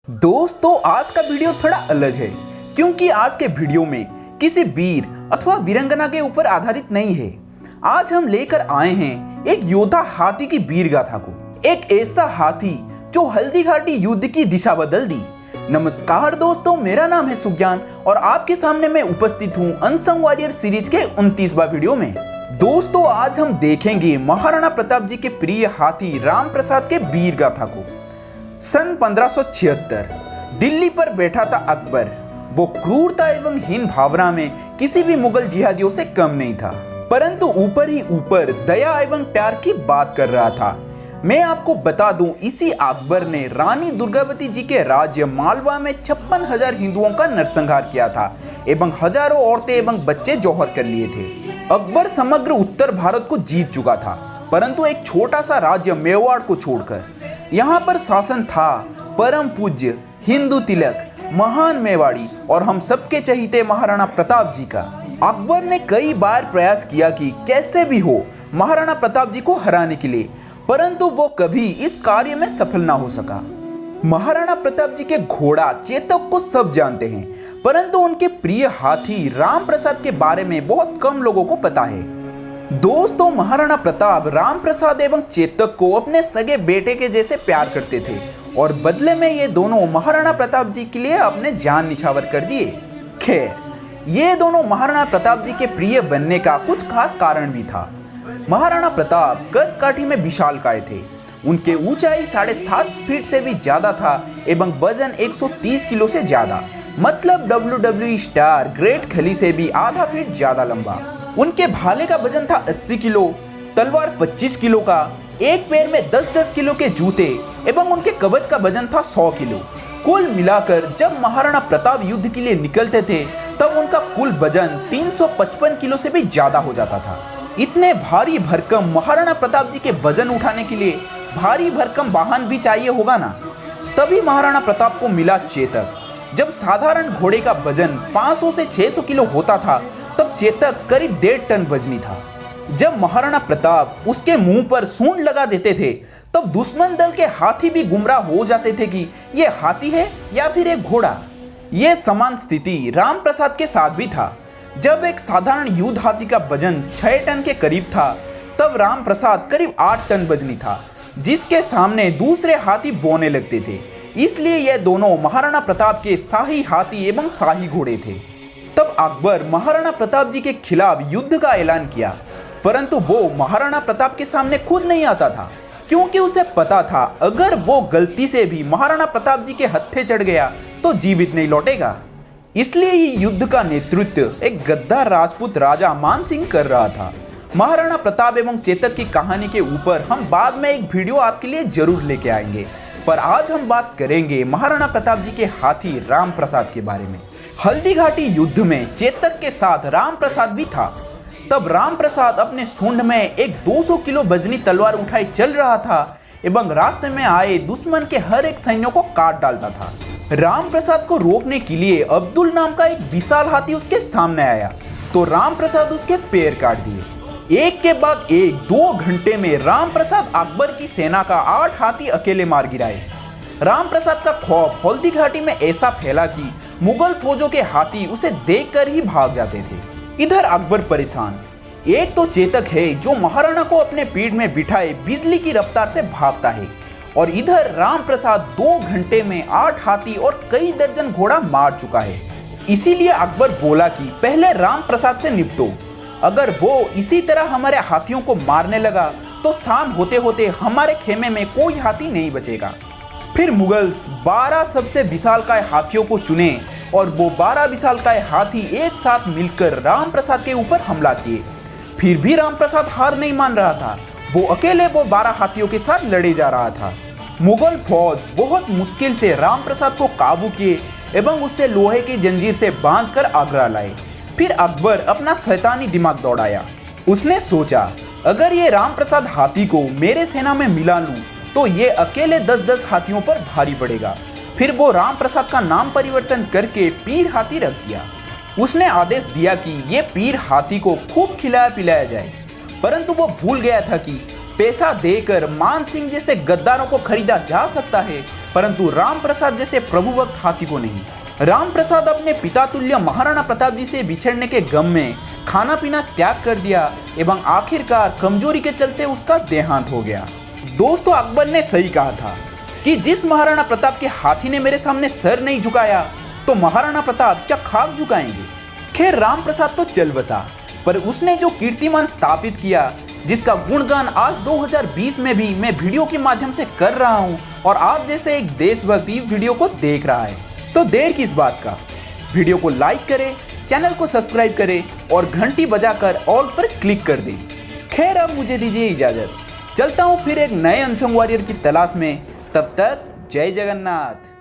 दोस्तों आज का वीडियो थोड़ा अलग है क्योंकि आज के वीडियो में किसी वीर अथवा वीरंगना के ऊपर आधारित नहीं है। आज हम लेकर आए हैं एक योद्धा हाथी की वीर गाथा को, एक ऐसा हाथी जो हल्दीघाटी युद्ध की दिशा बदल दी। नमस्कार दोस्तों, मेरा नाम है सुज्ञान और आपके सामने मैं उपस्थित हूँ अनसंग वॉरियर सीरीज के 29वां वीडियो में। दोस्तों आज हम देखेंगे महाराणा प्रताप जी के प्रिय हाथी राम प्रसाद के वीर गाथा को। सन 1576 दिल्ली पर बैठा था अकबर। वो क्रूरता एवं हीन भावना में किसी भी मुगल जिहादियों से कम नहीं था, परंतु ऊपर ही ऊपर दया एवं प्यार की बात कर रहा था। मैं आपको बता दूं, इसी अकबर ने रानी दुर्गावती जी के राज्य मालवा में 56,000 हिंदुओं का नरसंहार किया था एवं हजारों औरतें एवं बच्चे जौहर कर लिए थे। अकबर समग्र उत्तर भारत को जीत चुका था, परंतु एक छोटा सा राज्य मेवाड़ को छोड़कर। यहाँ पर शासन था परम पूज्य हिंदू तिलक महान मेवाड़ी और हम सबके चहीते महाराणा प्रताप जी का। अकबर ने कई बार प्रयास किया कि कैसे भी हो महाराणा प्रताप जी को हराने के लिए, परंतु वो कभी इस कार्य में सफल ना हो सका। महाराणा प्रताप जी के घोड़ा चेतक को सब जानते हैं, परंतु उनके प्रिय हाथी राम प्रसाद के बारे में बहुत कम लोगों को पता है। दोस्तों महाराणा प्रताप राम प्रसाद एवं चेतक को अपने सगे बेटे के जैसे प्यार करते थे और बदले में ये दोनों महाराणा प्रताप जी के लिए अपने जान निछावर कर दिए। खैर, ये दोनों महाराणा प्रताप जी के प्रिय बनने का कुछ खास कारण भी था। महाराणा प्रताप कद काठी में विशालकाय थे। उनके ऊंचाई 7.5 फीट से भी ज्यादा था एवं वजन 130 किलो से ज्यादा, मतलब WWE स्टार ग्रेट खली से भी आधा फीट ज्यादा लंबा। उनके भाले का वजन था 80 किलो, तलवार 25 किलो का, एक पैर में 10-10 किलो के जूते एवं उनके कवच का वजन था 100 किलो। कुल मिलाकर जब महाराणा प्रताप युद्ध के लिए निकलते थे तब उनका कुल वजन 355 किलो से भी ज्यादा हो जाता था। इतने भारी भरकम महाराणा प्रताप जी के वजन उठाने के लिए भारी भरकम वाहन भी चाहिए होगा ना। तभी महाराणा प्रताप को मिला चेतक। जब साधारण घोड़े का वजन 500 से 600 किलो होता था तब चेतक करीब 1.5 टन वजनी था। जब महाराणा प्रताप उसके मुंह पर सूंड लगा देते थे तब दुश्मन दल के हाथी भी गुमराह हो जाते थे कि ये हाथी है या फिर एक घोड़ा। यह समान स्थिति राम प्रसाद के साथ भी था। जब एक साधारण युद्ध हाथी का वजन 6 टन के करीब था तब राम प्रसाद करीब 8 टन वजनी था, जिसके सामने दूसरे हाथी बोने लगते थे। इसलिए यह दोनों महाराणा प्रताप के शाही हाथी एवं शाही घोड़े थे। तब अकबर महाराणा प्रताप जी के खिलाफ युद्ध का ऐलान किया, परंतु वो महाराणा प्रताप के सामने खुद नहीं आता था, क्योंकि उसे पता था अगर वो गलती से भी महाराणा प्रताप जी के हत्थे चढ़ गया तो जीवित नहीं लौटेगा। इसलिए ये युद्ध का नेतृत्व एक गद्दार राजपूत राजा मान सिंह कर रहा था। महाराणा प्रताप एवं चेतक की कहानी के ऊपर हम बाद में एक वीडियो आपके लिए जरूर लेके आएंगे, पर आज हम बात करेंगे महाराणा प्रताप जी के हाथी राम प्रसाद के बारे में। हल्दीघाटी युद्ध में चेतक के साथ राम प्रसाद भी था। तब राम प्रसाद अपने सूंड में एक 200 किलो वजनी तलवार उठाए चल रहा था एवं रास्ते में आए दुश्मन के हर एक सैन्यों को काट डालता था। राम प्रसाद को रोकने के लिए अब्दुल नाम का एक विशाल हाथी उसके सामने आया तो राम प्रसाद उसके पैर काट दिए। एक के बाद एक 2 घंटे में राम प्रसाद अकबर की सेना का 8 हाथी अकेले मार गिराए। राम प्रसाद का खौफ हल्दीघाटी में ऐसा फैला कि मुगल फौजों के हाथी उसे देखकर ही भाग जाते थे। इधर अकबर परेशान। एक तो चेतक है जो महाराणा को अपने पीठ में बिठाए बिजली की रफ्तार से भागता है, और इधर राम प्रसाद 2 घंटे में 8 हाथी और कई दर्जन घोड़ा मार चुका है। इसीलिए अकबर बोला कि पहले राम प्रसाद से निपटो। अगर वो इसी तरह हमारे हाथियों को मारने लगा तो शाम होते होते हमारे खेमे में कोई हाथी नहीं बचेगा। फिर मुगल्स 12 सबसे विशालकाय हाथियों को चुने और वो 12 विशालकाय हाथी एक साथ मिलकर राम प्रसाद के ऊपर हमला किए। फिर भी राम प्रसाद हार नहीं मान रहा था। वो अकेले 12 हाथियों के साथ लड़े जा रहा था। मुगल फौज बहुत मुश्किल से राम प्रसाद को काबू किए एवं उससे लोहे की जंजीर से बांधकर आगरा लाए। फिर अकबर अपना शैतानी दिमाग दौड़ाया। उसने सोचा अगर ये राम प्रसाद हाथी को मेरे सेना में मिला लूं तो ये अकेले 10-10 हाथियों पर भारी पड़ेगा। फिर वो राम प्रसाद का नाम परिवर्तन करके पीर हाथी रख दिया। उसने आदेश दिया कि ये पीर हाथी को खूब खिलाया पिलाया जाए, परंतु वो भूल गया था कि पैसा देकर मान सिंह जैसे गद्दारों को खरीदा जा सकता है, परंतु राम प्रसाद जैसे प्रभुभक्त हाथी को नहीं। राम प्रसाद अपने पिता तुल्य महाराणा प्रताप जी से बिछड़ने के गम में खाना पीना त्याग कर दिया एवं आखिरकार कमजोरी के चलते उसका देहांत हो गया। दोस्तों, अकबर ने सही कहा था कि जिस महाराणा प्रताप के हाथी ने मेरे सामने सर नहीं झुकाया, तो महाराणा प्रताप क्या खाक झुकाएंगे। खैर, राम प्रसाद तो चल बसा, पर उसने जो कीर्तिमान स्थापित किया, जिसका गुणगान आज 2020 में भी मैं वीडियो के माध्यम से कर रहा हूं और आप जैसे एक देशभक्ति वीडियो को देख रहा है, तो देर किस बात का। वीडियो को लाइक करें, चैनल को सब्सक्राइब करें और घंटी बजाकर ऑल पर क्लिक कर दें। खैर, अब मुझे दीजिए इजाजत, चलता हूं फिर एक नए अनसंग वॉरियर की तलाश में। तब तक जय जगन्नाथ।